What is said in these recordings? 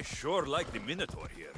sure like the Minotaur here.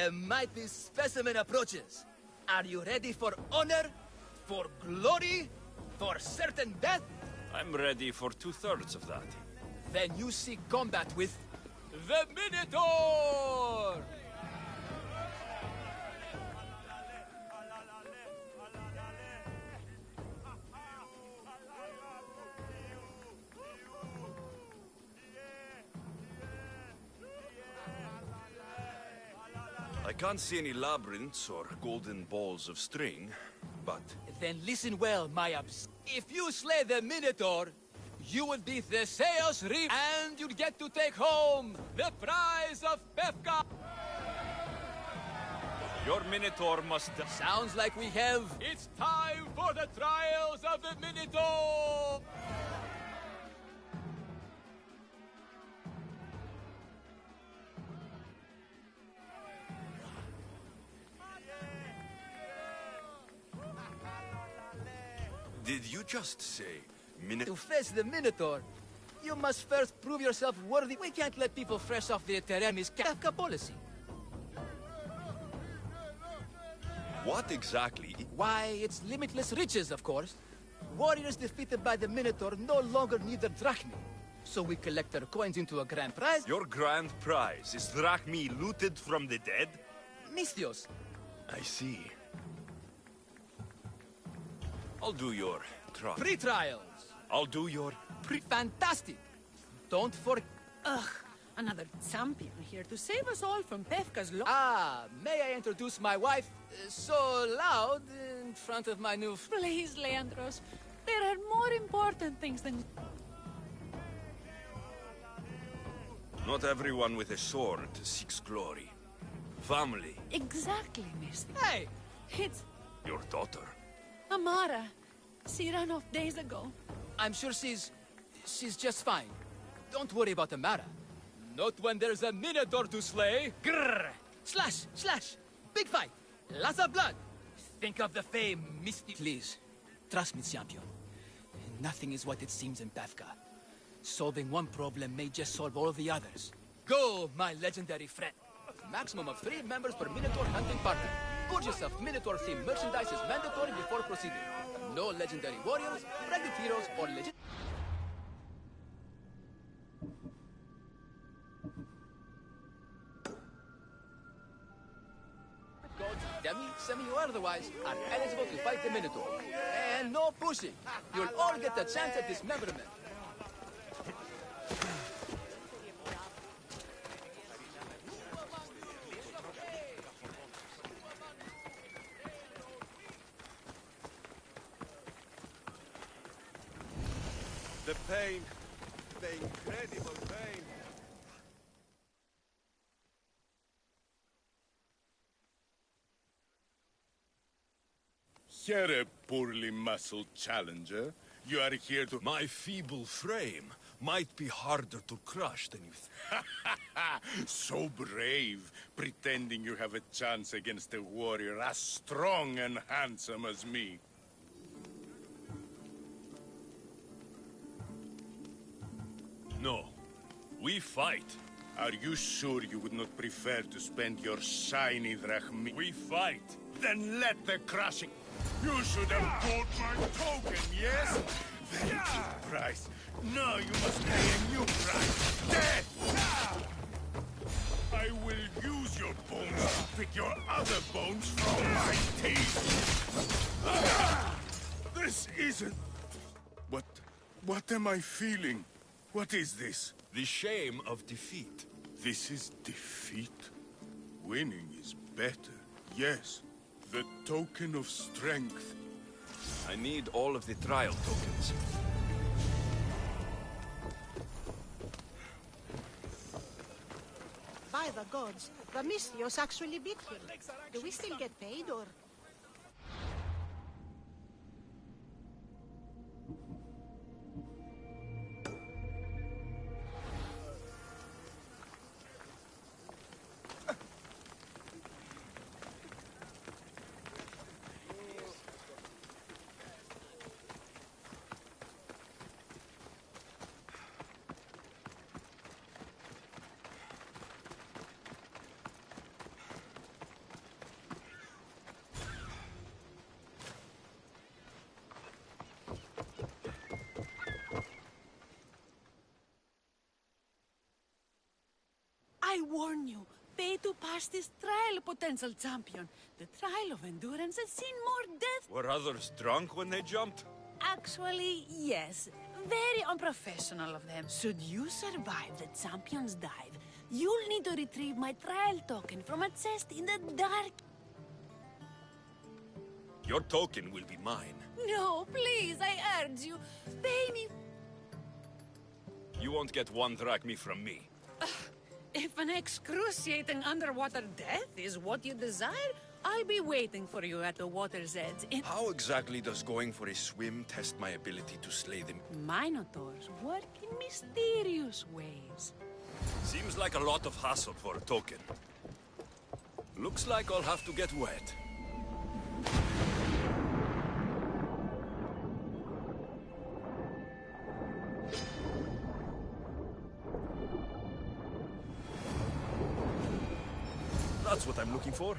A mighty specimen approaches. Are you ready for honor? For glory? For certain death? I'm ready for 2/3 of that. Then you seek combat with the Minotaur! I can't see any labyrinths or golden balls of string, but... Then listen well, my abs. If you slay the Minotaur, you would be Theseus Reef, and you'd get to take home the prize of Pefka. Your Minotaur must... Sounds like we have... It's time for the trials of the Minotaur! Did you just say To face the Minotaur, you must first prove yourself worthy. We can't let people fresh off the Terramis Kafka policy. What exactly? Why, it's limitless riches, of course. Warriors defeated by the Minotaur no longer need their drachmi. So we collect their coins into a grand prize. Your grand prize is drachmi looted from the dead? Mystios. I see. I'll do your trial. Pre-trials. I'll do your Fantastic. Don't forget. Ugh, another champion here to save us all from Pefka's law. May I introduce my wife? So loud in front of my new... Please, Leandros. There are more important things than... Not everyone with a sword seeks glory. Family. Exactly, Misty. Hey! It's Your daughter. Amara. She ran off days ago. I'm sure she's just fine. Don't worry about Amara. Not when there's a Minotaur to slay. Grrr! Slash! Slash! Big fight! Lots of blood! Think of the fame, Misty. Please, trust me, champion. Nothing is what it seems in Pefka. Solving one problem may just solve all the others. Go, my legendary friend. Maximum of 3 members per Minotaur hunting party. Put yourself Minotaur-themed merchandise is mandatory before proceeding. No legendary warriors, pregnant heroes, or legend... Gods, demi, semi, or otherwise, are eligible to fight the Minotaur. And no pushing. You'll all get the chance at dismemberment. The pain. The incredible pain. Here, a poorly muscled challenger. You are here to... My feeble frame might be harder to crush than you think. So brave, pretending you have a chance against a warrior as strong and handsome as me. No. We fight. Are you sure you would not prefer to spend your shiny drachmi? We fight. Then let the crushing... You should have bought my token, yes? Very cheap price. Now you must pay a new price. Death! I will use your bones to pick your other bones from my teeth. This isn't... What am I feeling? What is this? The shame of defeat. This is defeat? Winning is better, yes. The token of strength. I need all of the trial tokens. By the gods, the Mystios actually beat him. Do we still get paid, or...? I warn you, pay to pass this trial, potential champion. The trial of endurance has seen more death. Were others drunk when they jumped? Actually, yes. Very unprofessional of them. Should you survive the champion's dive, you'll need to retrieve my trial token from a chest in the dark. Your token will be mine. No, please, I urge you. Pay me. You won't get one drachme from me. If an excruciating underwater death is what you desire, I'll be waiting for you at the water's edge. How exactly does going for a swim test my ability to slay them? Minotaurs work in mysterious ways. Seems like a lot of hassle for a token. Looks like I'll have to get wet. That's what I'm looking for.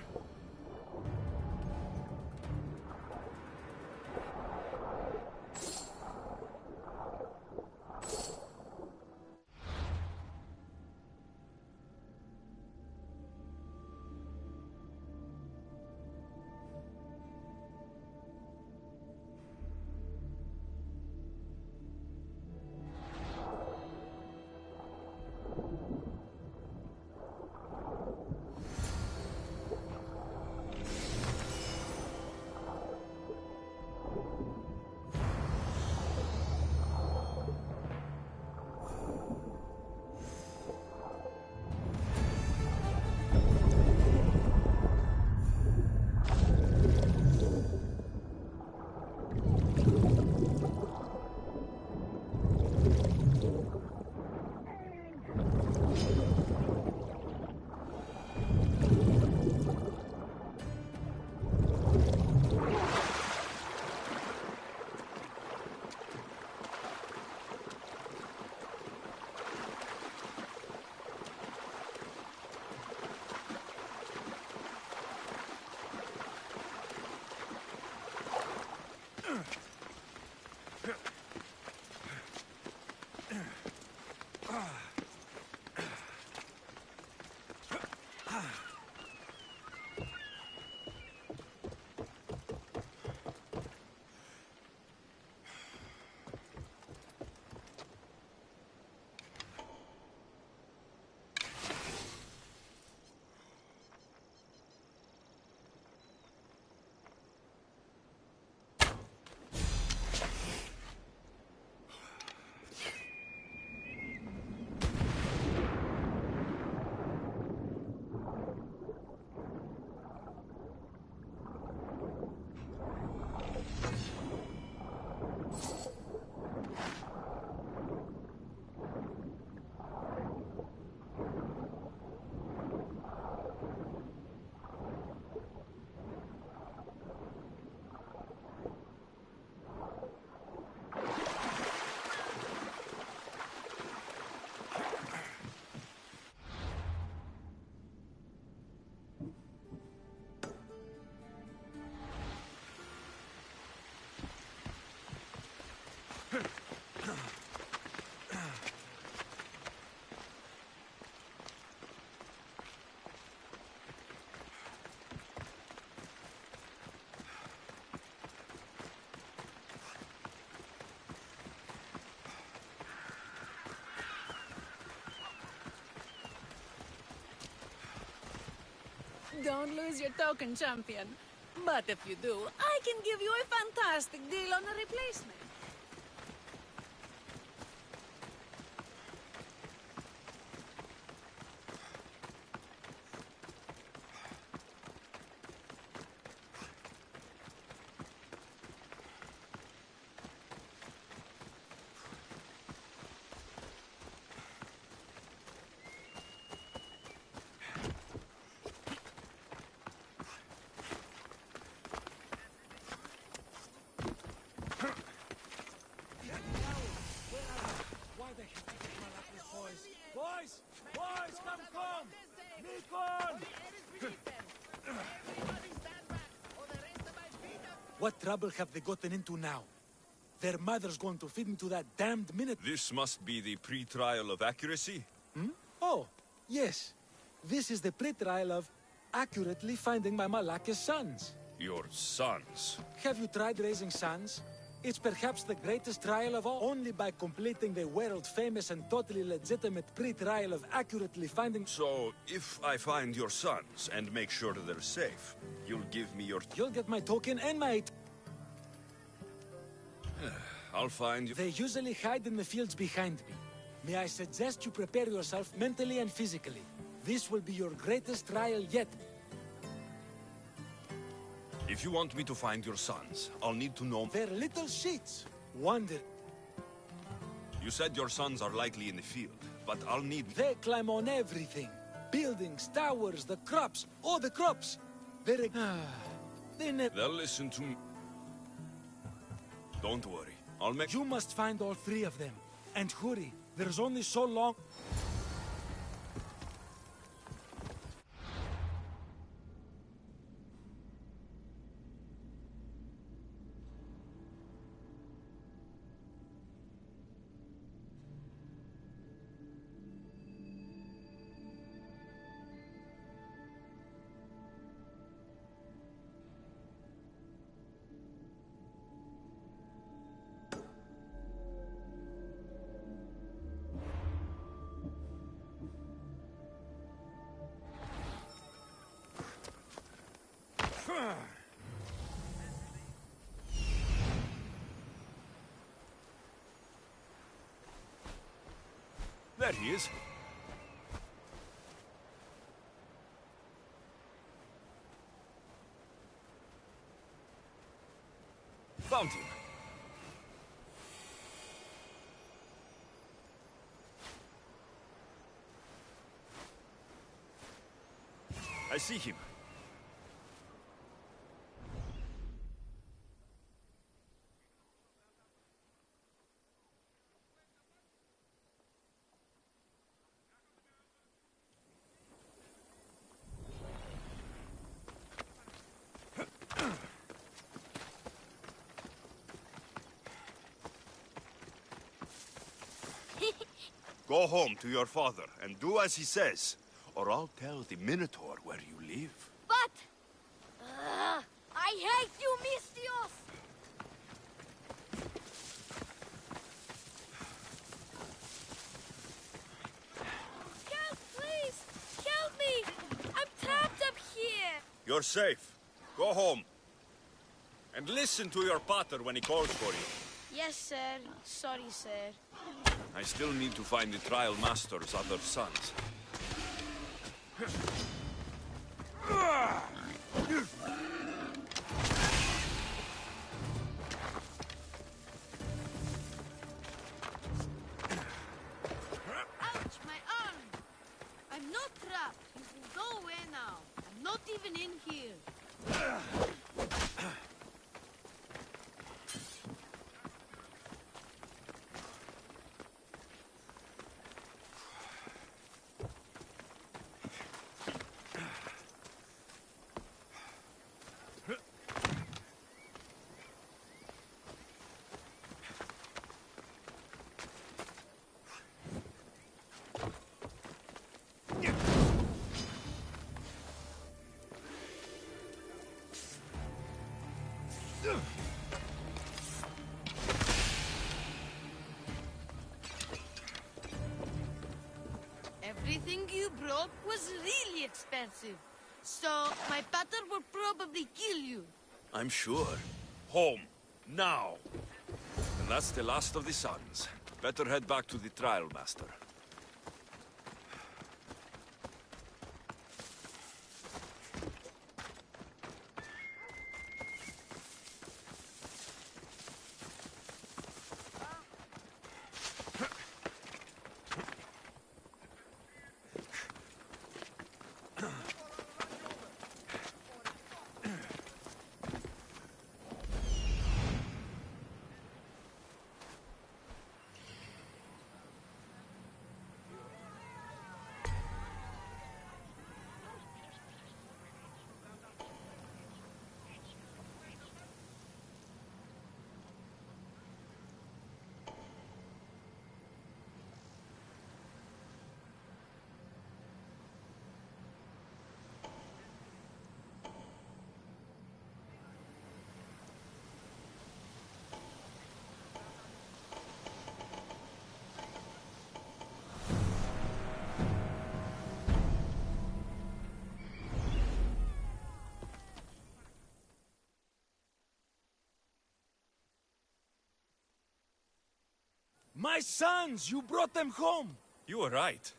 Don't lose your token, champion. But if you do, I can give you a fantastic deal on a replacement. Boys, come! Nikon! What trouble have they gotten into now? Their mother's going to feed me to that damned minute. This must be the pre-trial of accuracy? Oh, yes. This is the pre-trial of accurately finding my Malaka's sons. Your sons? Have you tried raising sons? It's perhaps the greatest trial of all. Only by completing the world-famous and totally legitimate pre-trial of accurately finding... So, if I find your sons and make sure they're safe, you'll give me your... You'll get my token and my... I'll find you... They usually hide in the fields behind me. May I suggest you prepare yourself mentally and physically. This will be your greatest trial yet. If you want me to find your sons, I'll need to know... They're little sheets. Wonder... You said your sons are likely in the field, but I'll need... They climb on everything. Buildings, towers, the crops. Oh, the crops! They're... they never... They'll listen to me. Don't worry. I'll make... You must find all three of them. And hurry. There's only so long... There he is. Found him. I see him. Go home to your father and do as he says, or I'll tell the Minotaur where you live. But... I hate you, Mistios! Help, please! Help me! I'm trapped up here! You're safe. Go home. And listen to your pater when he calls for you. Yes, sir. Sorry, sir. I still need to find the trial master's other sons. Ouch, my arm! I'm not trapped. You can go away now. I'm not even in here. Everything you brought was really expensive. So, my pater will probably kill you. I'm sure. Home. Now. And that's the last of the sons. Better head back to the trial master. My sons! You brought them home! You were right.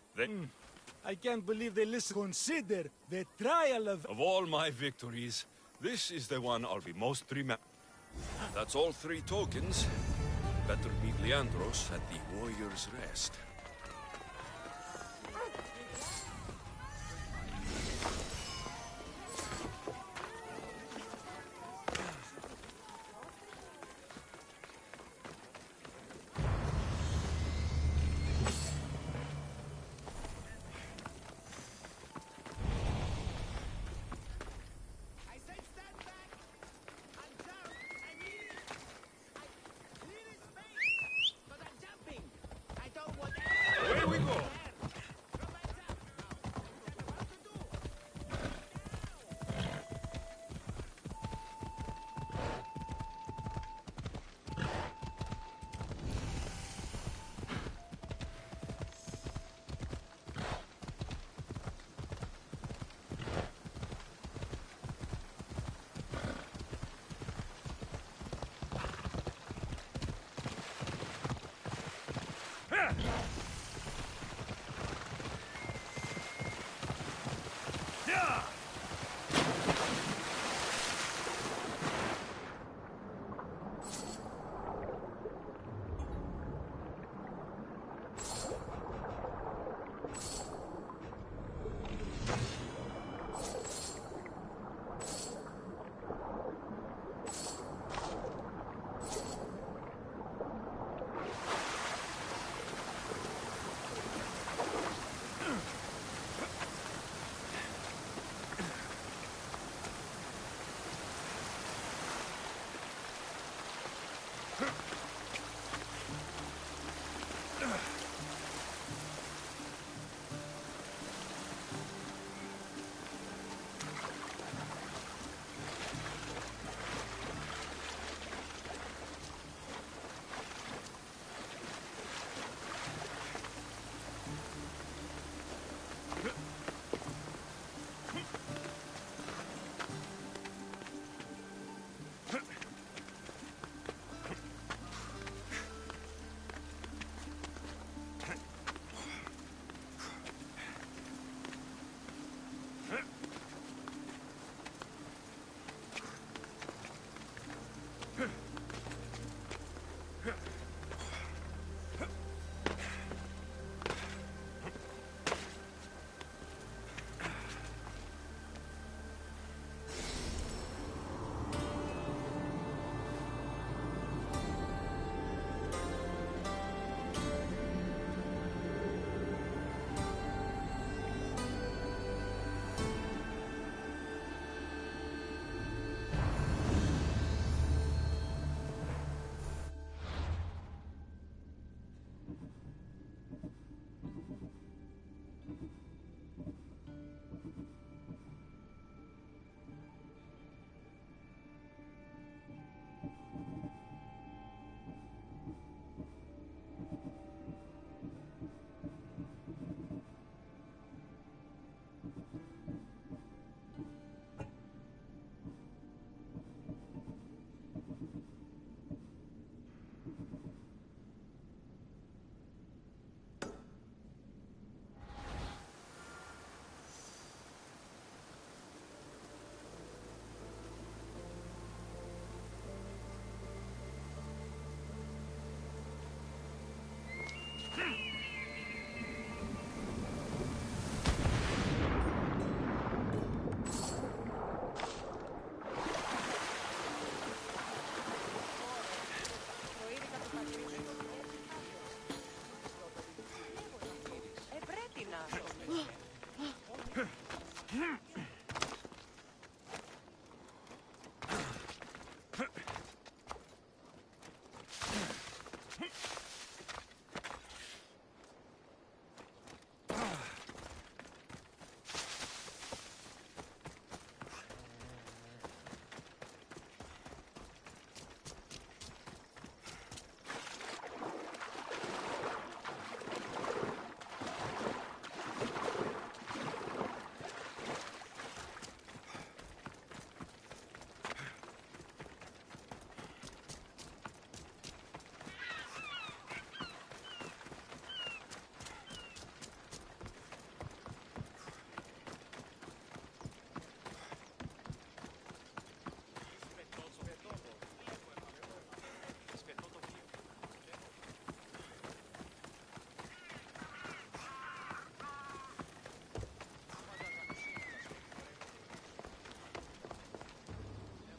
I can't believe they listen. Consider the trial of... Of all my victories, this is the one I'll be most remembered. That's all 3 tokens. Better meet Leandros at the Warrior's Rest.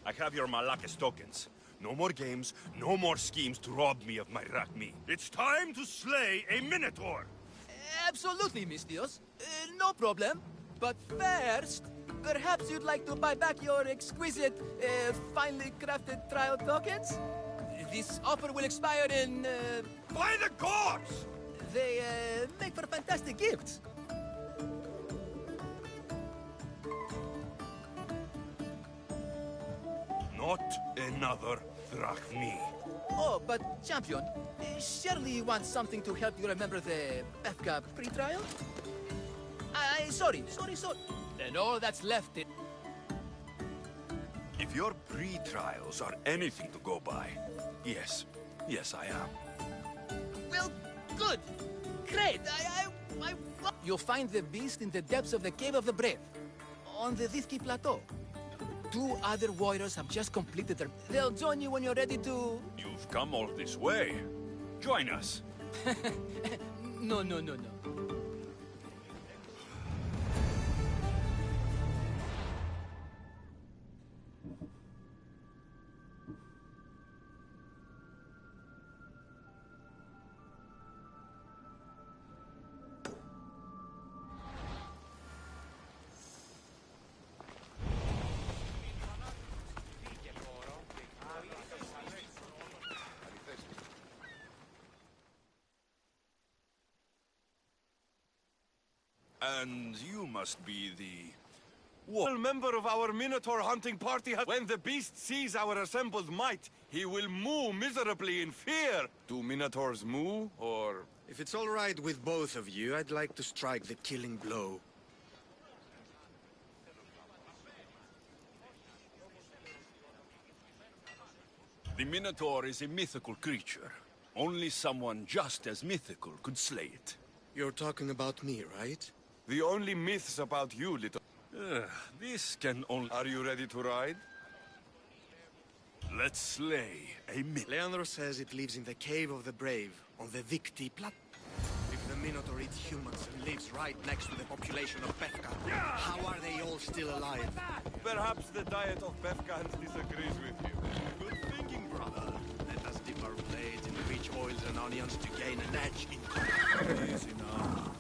I have your Malakis tokens. No more games, no more schemes to rob me of my Rakmi. It's time to slay a Minotaur! Absolutely, Mistios. No problem. But first, perhaps you'd like to buy back your exquisite, finely crafted trial tokens? This offer will expire in, By the gods! They, make for fantastic gifts. Not another Rakmi. Oh, but, Champion, surely you want something to help you remember the Befka pre-trial? Sorry. And all that's left is... If your pre-trials are anything to go by, yes, I am. Well, good. Great. You'll find the beast in the depths of the Cave of the Brave, on the Vithki Plateau. 2 other warriors have just completed their... They'll join you when you're ready to... You've come all this way. Join us. No. And you must be the... What? Member of our Minotaur hunting party. When the beast sees our assembled might, he will moo miserably in fear. Do Minotaurs moo, or... If it's all right with both of you, I'd like to strike the killing blow. The Minotaur is a mythical creature. Only someone just as mythical could slay it. You're talking about me, right? The only myths about you, little... this can only... Are you ready to ride? Let's slay a Leandro says it lives in the Cave of the Brave, on the Victi Plat. If the Minotaur eats humans and lives right next to the population of Befka, how are they all still alive? Perhaps the diet of Befkans disagrees with you. Good thinking, brother. Let us dip our blades in rich oils and onions to gain an edge in... Easy now.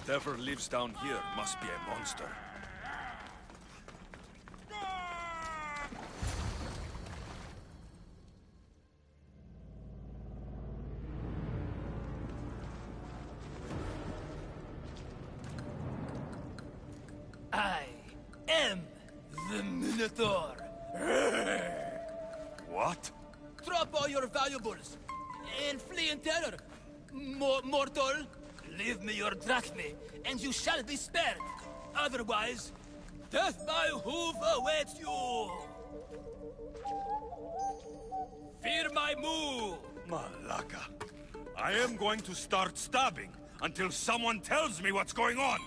Whatever lives down here must be a monster. Minotaur. What? Drop all your valuables and flee in terror. Mortal, leave me your drachme, and you shall be spared. Otherwise, death by hoof awaits you. Fear my move. Malaka. I am going to start stabbing until someone tells me what's going on.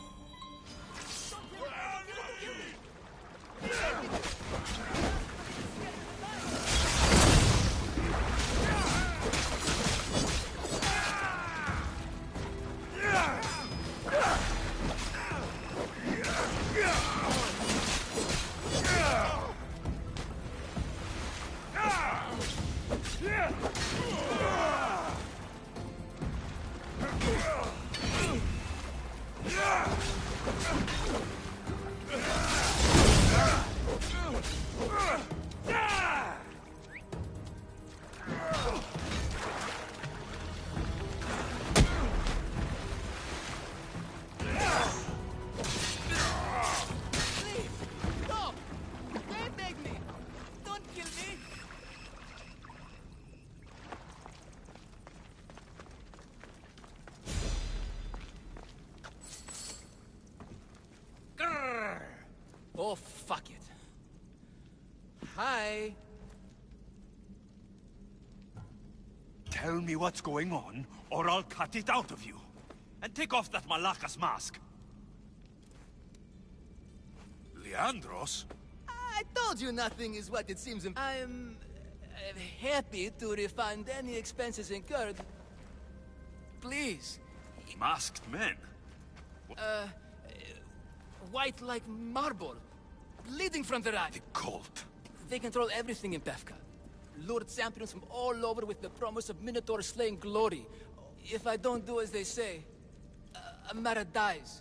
Oh, fuck it. Hi. Tell me what's going on, or I'll cut it out of you. And take off that Malaka's mask. Leandros? I told you nothing is what it seems. I'm happy to refund any expenses incurred. Please. Masked men? White like marble. Bleeding from their eye. The cult. They control everything in Befka. Lured champions from all over with the promise of Minotaur slaying glory. If I don't do as they say, Amara dies.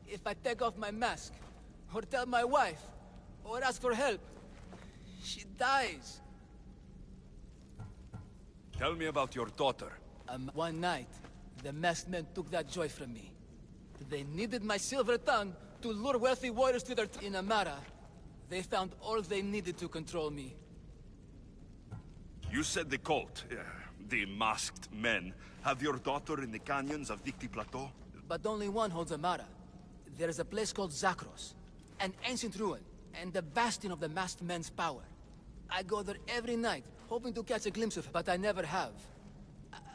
If I take off my mask, or tell my wife, or ask for help, she dies. Tell me about your daughter. One night, the masked men took that joy from me. They needed my silver tongue to lure wealthy warriors to their in Amara. They found all they needed to control me. You said the cult, the masked men, have your daughter in the canyons of Dicti Plateau? But only one holds Amara. There is a place called Zakros, an ancient ruin, and the bastion of the masked men's power. I go there every night, hoping to catch a glimpse of her, but I never have.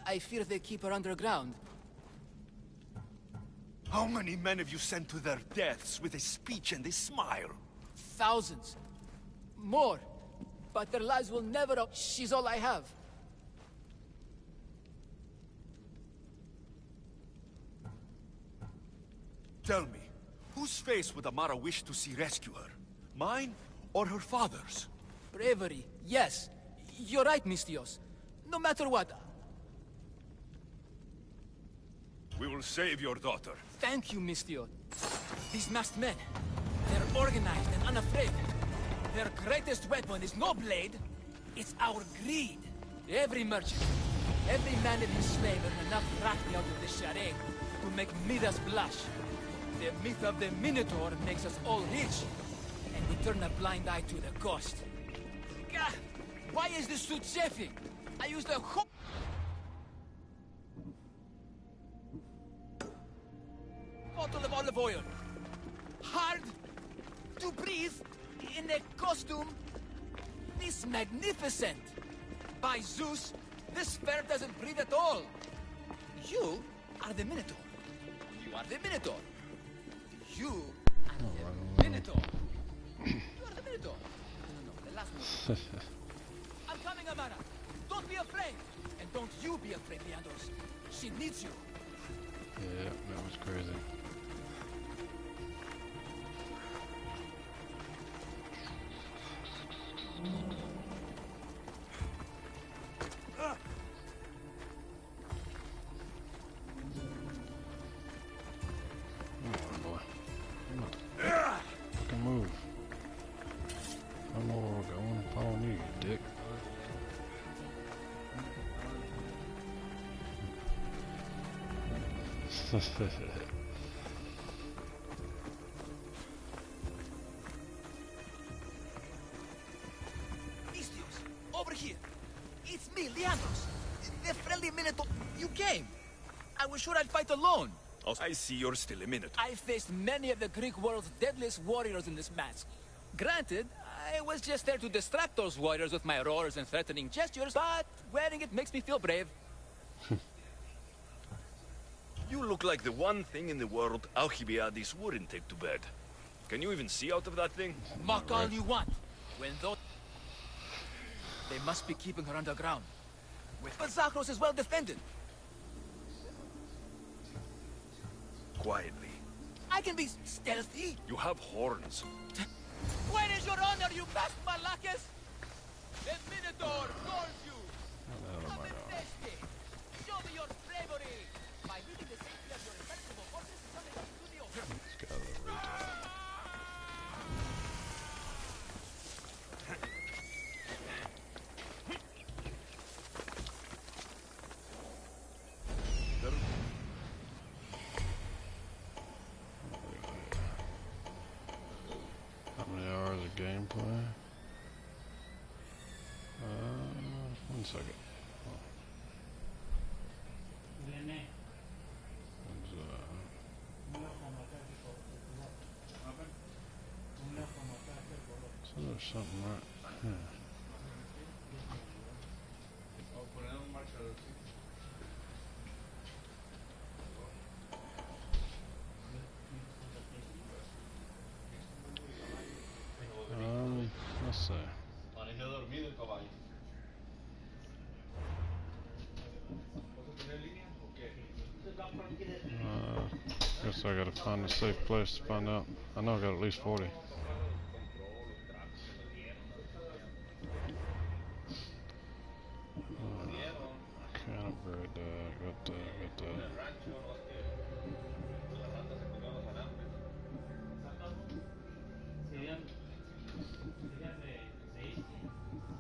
I fear they keep her underground. How many men have you sent to their deaths with a speech and a smile? Thousands. More. But their lives will never... She's all I have. Tell me, whose face would Amara wish to see rescue her? Mine or her father's? Bravery, yes. You're right, Mistios. No matter what. We will save your daughter. Thank you, Mistio. These masked men, they're organized and unafraid. Their greatest weapon is no blade, it's our greed. Every merchant, every man and his slave earn enough drachme out of this charade to make Midas blush. The myth of the Minotaur makes us all rich, and we turn a blind eye to the cost. Gah! Why is this suit chafing? I used a bottle of olive oil. Hard to breathe in a costume this magnificent. By Zeus, this fair doesn't breathe at all. You are the Minotaur. You are the Minotaur. You are the Minotaur. You are the Minotaur. No, the last one. I'm coming, Amara. Don't be afraid. And don't you be afraid, Leandros. She needs you. Yeah, that was crazy. Move. Come on, go on, follow me, you dick. fight alone. I see you're still a Minotaur. I faced many of the Greek world's deadliest warriors in this mask. Granted, I was just there to distract those warriors with my roars and threatening gestures, but wearing it makes me feel brave. You look like the one thing in the world Alcibiades wouldn't take to bed. Can you even see out of that thing? Mock all you want. When those... They must be keeping her underground. But Zakros is well defended. Quietly. I can be stealthy. You have horns. Where is your honor, you masked Malakis? The Minotaur calls you. Come and test it. Show me your bravery. By leaving the safety of your impenetrable forces, coming into the open. This guy's a retard. How many hours of gameplay? 1 second. So there's something right here. Let's see. Guess I gotta find a safe place to find out. I know I got at least 40. Can't upgrade that. Got that.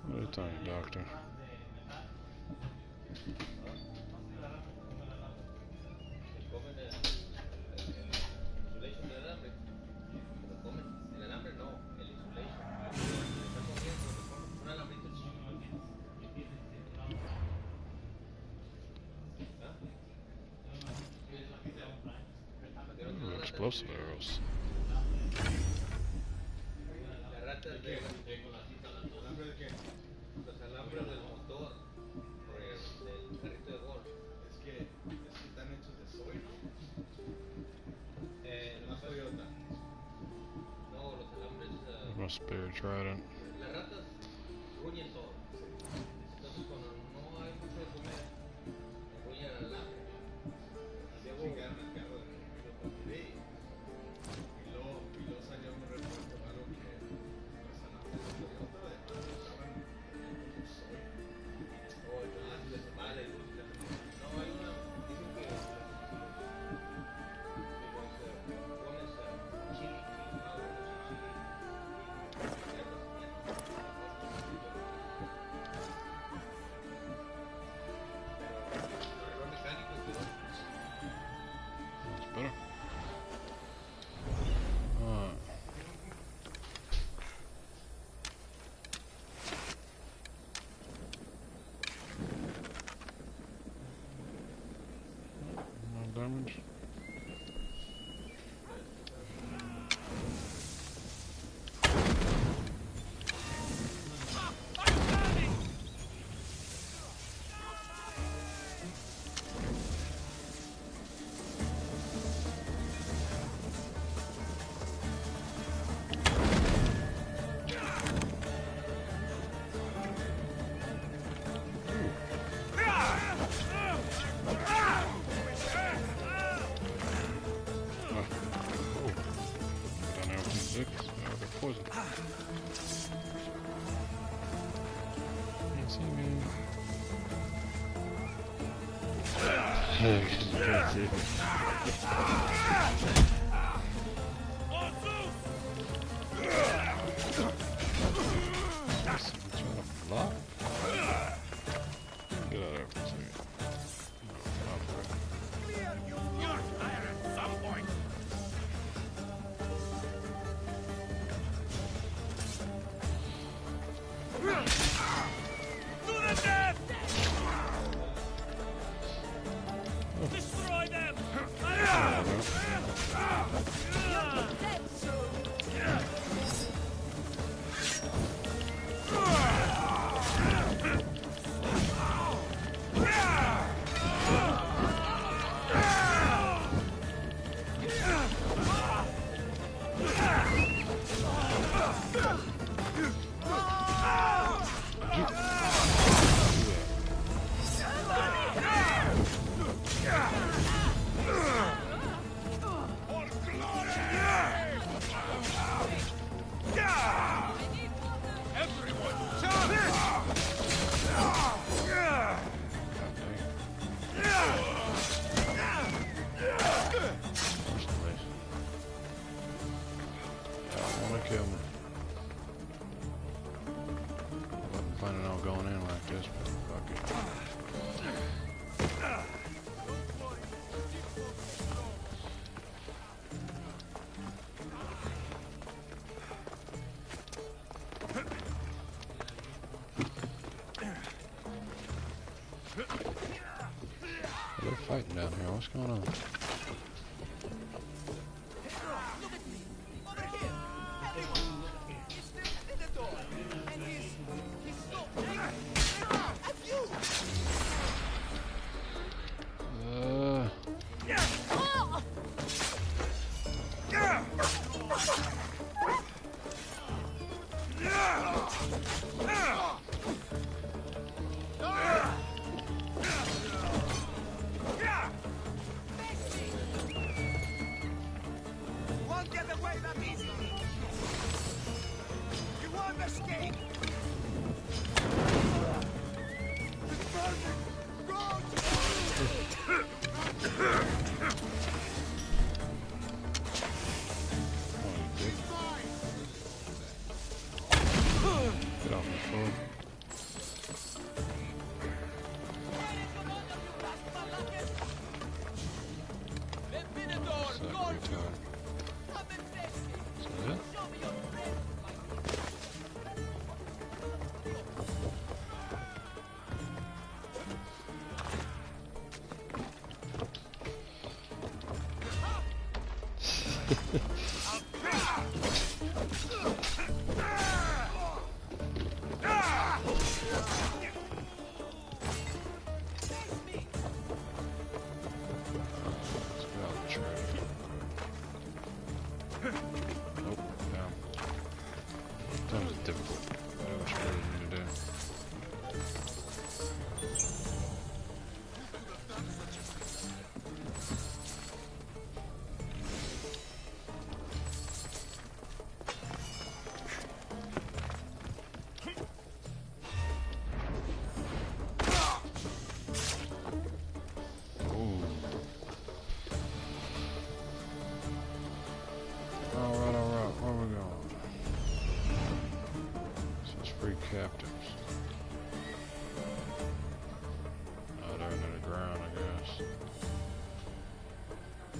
What do you think, Doctor? Explosive arrows. My spare trident. Damage. Poison. Can't see me. Can't see me. Block? Get out of there for a second. You're tired at some point. To the death! Destroy them! Planning on going in like this, but fuck it. They're fighting down here. What's going on? Get off my phone. That was difficult. That was harder for me to do. Captives. Oh, they're under the ground, I guess.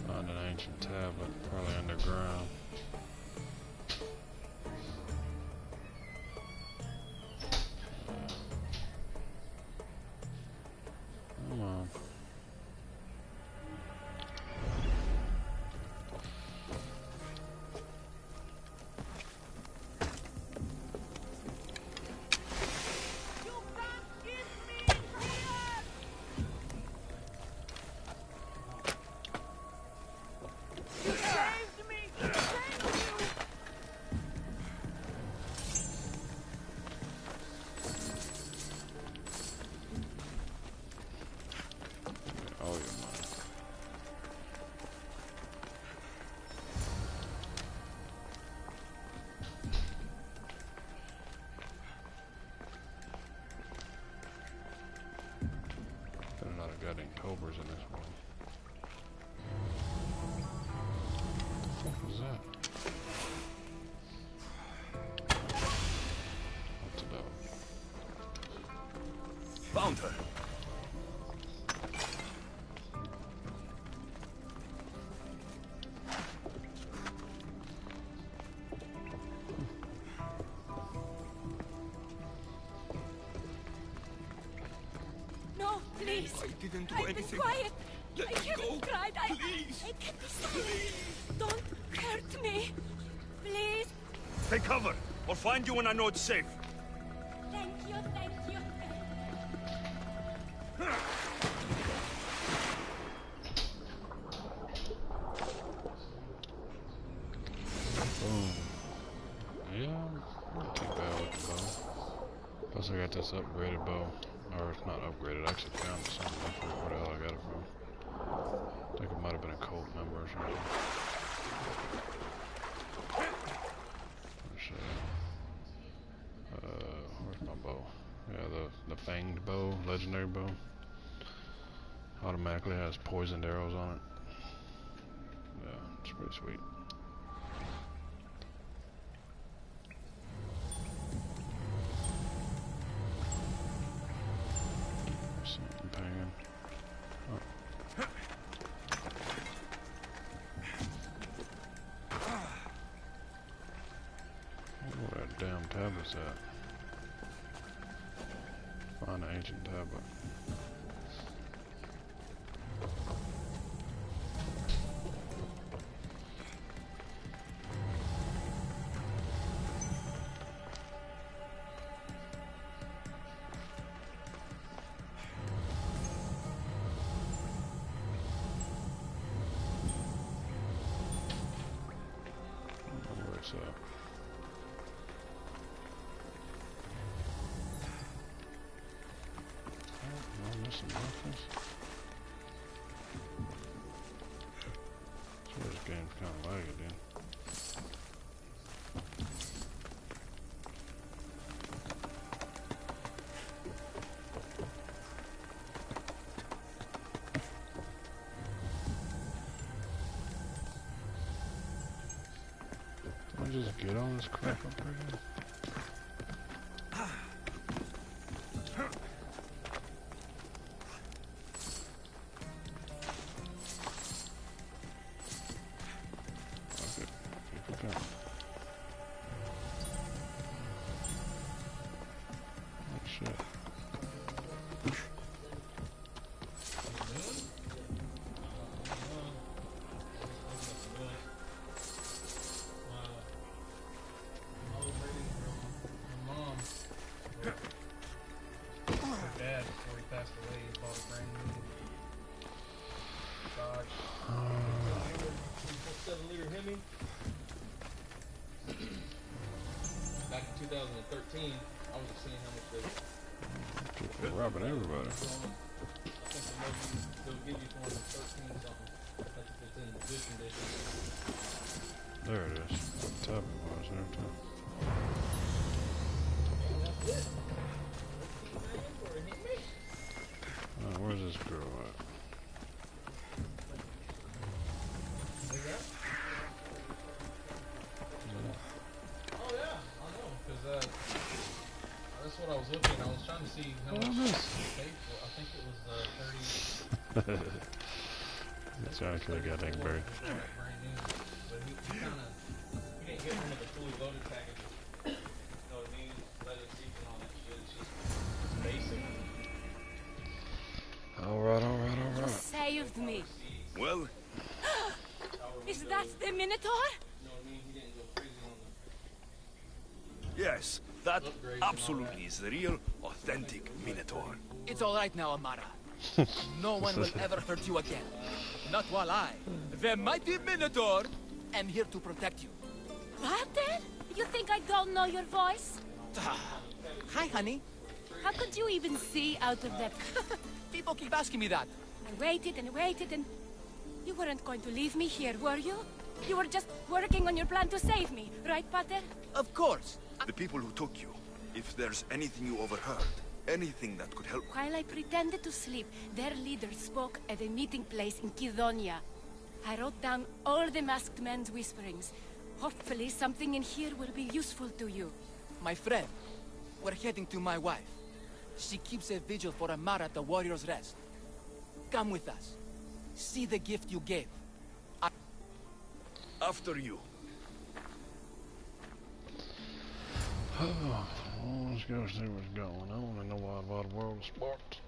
Find an ancient tablet, probably underground. Come on. Got any cobras in this one. What the fuck was that? What's it up? Found her. Please. I didn't do I've anything. been quiet. Let I me haven't go. cried. Please. It can be stopped. Don't hurt me. Please. Take cover. I'll find you when I know it's safe. Thank you, thank you. Boom. Yeah, not too bad with the bow. Plus I got this upgraded bow. Or it's not upgraded, I actually found it somewhere. I forget where the hell I got it from. I think it might have been a cult member or something. Let's see. Where's my bow? Yeah, the fanged bow, legendary bow. Automatically has poisoned arrows on it. Yeah, it's pretty sweet. Something pinging. Oh. Where that damn tablet's at? Find an ancient tablet. What's up? Am I missing nothing? So this game's kind of laggy, dude. Just get on this crap up here. Okay, keep it going. Oh shit. Back in 2013, I was just seeing how much they People robbing everybody. I think the most they'll give you for 13 something. That's if it's in the good condition. There it is. The top was there too. That's it. Where's this girl at? Oh yeah, I know, because that's what I was looking. I was trying to see how much they paid for. I think it was 30. That's how I could have got that bird. Brand new, but he didn't get one of the fully loaded packages. You know what I mean? Leather seats and all that shit. It's just basic. Alright. You saved me. Well, Is that the Minotaur? You know what I mean? He didn't go crazy on the yes, that absolutely is the real, authentic Minotaur. It's all right now, Amara. No one will ever hurt you again. Not while I, the mighty Minotaur, am here to protect you. Pater? You think I don't know your voice? Hi, honey. How could you even see out of that? People keep asking me that. I waited and... You weren't going to leave me here, were you? You were just working on your plan to save me, right, Pater? Of course. The people who took you, if there's anything you overheard, anything that could help. While I pretended to sleep, their leader spoke at a meeting place in Kidonia. I wrote down all the masked men's whisperings. Hopefully something in here will be useful to you. My friend, we're heading to my wife. She keeps a vigil for Amara at the Warrior's Rest. Come with us. See the gift you gave. After you. Let's go see what's going on in the wide world of sports.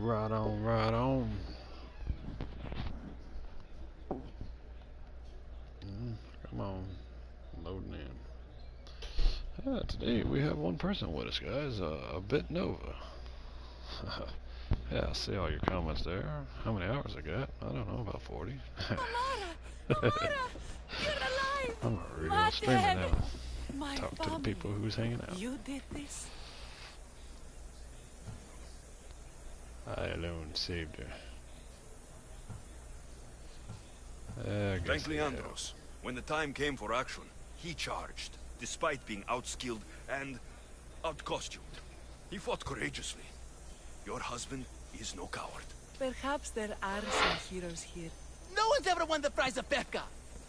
Right on, right on. Come on. Loading in. Today we have one person with us, guys. A bit Nova. Yeah, I see all your comments there. How many hours I got? I don't know, about 40. Amara, you're alive. I'm a real My streamer dad. now. My Talk to the family. people who's hanging out. You did this. I alone saved her. I guess Thank I Leandros. When the time came for action, he charged, despite being outskilled and outcostumed. He fought courageously. Your husband is no coward. Perhaps there are some heroes here. No one's ever won the prize of Befka.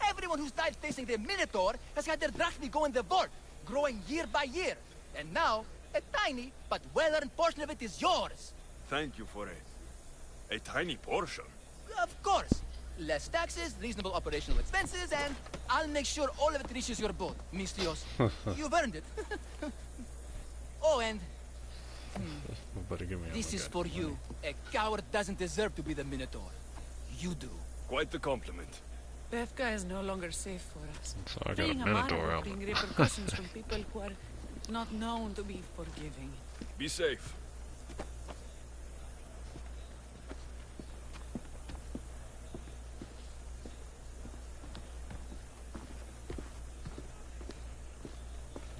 Everyone who's died facing the Minotaur has had their drachmi go in the vault, growing year by year. And now, a tiny but well-earned portion of it is yours. Thank you for a tiny portion. Of course. Less taxes, reasonable operational expenses, and I'll make sure all of it reaches your boat, Mistios. You've earned it. Oh, and Nobody give me all this my is goddamn for you. money. A coward doesn't deserve to be the Minotaur. You do. Quite the compliment. Befka is no longer safe for us. So I got a Freeing Minotaur Amara will helmet. bring repercussions from people who are not known to be forgiving. Be safe.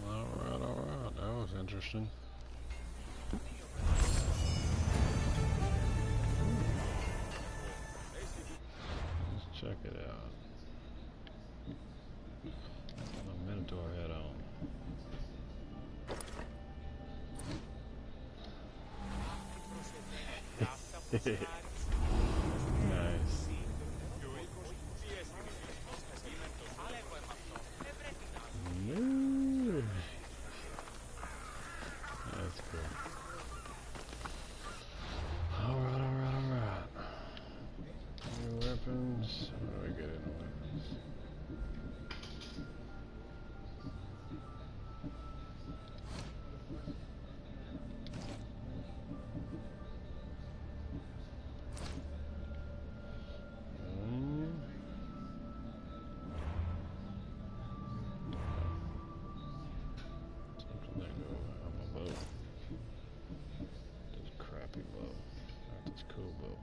Alright, that was interesting. Let's check it out. A Minotaur head on. Nice. No. That's cool. Alright. New weapons. How do I get into weapons? Something that go on my bow. This crappy bow. Not this cool bow.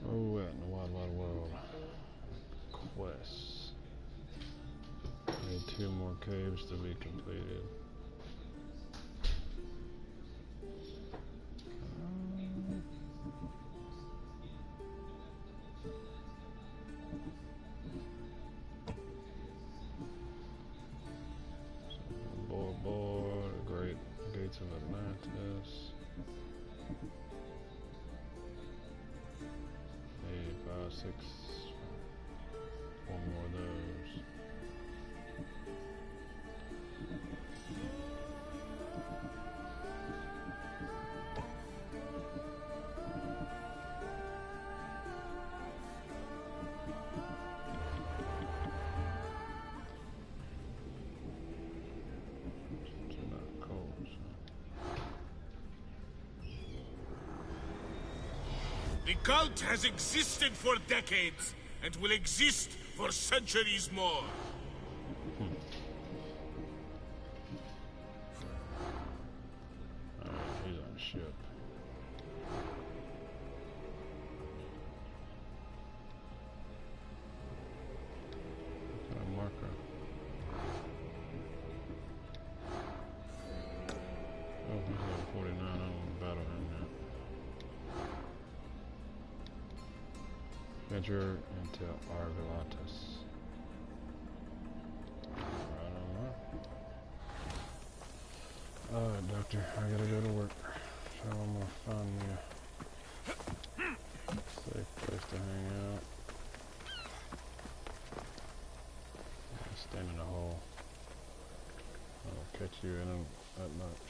Oh, out in the wide, wide world. Quests. Need 2 more caves to be completed. Bora, the Great Gates of Atlantis. 5, 6. One more of those. They're not cold, so. The cult has existed for decades and will exist for centuries more. Alright, he's on the ship. What kind of marker? Oh, he's level 49. I don't want to battle him now. Venture into Arvelatus. Alright, Doctor, I gotta go to work. So I'm gonna find me a safe place to hang out. Stand in a hole. I'll catch you in at lunch.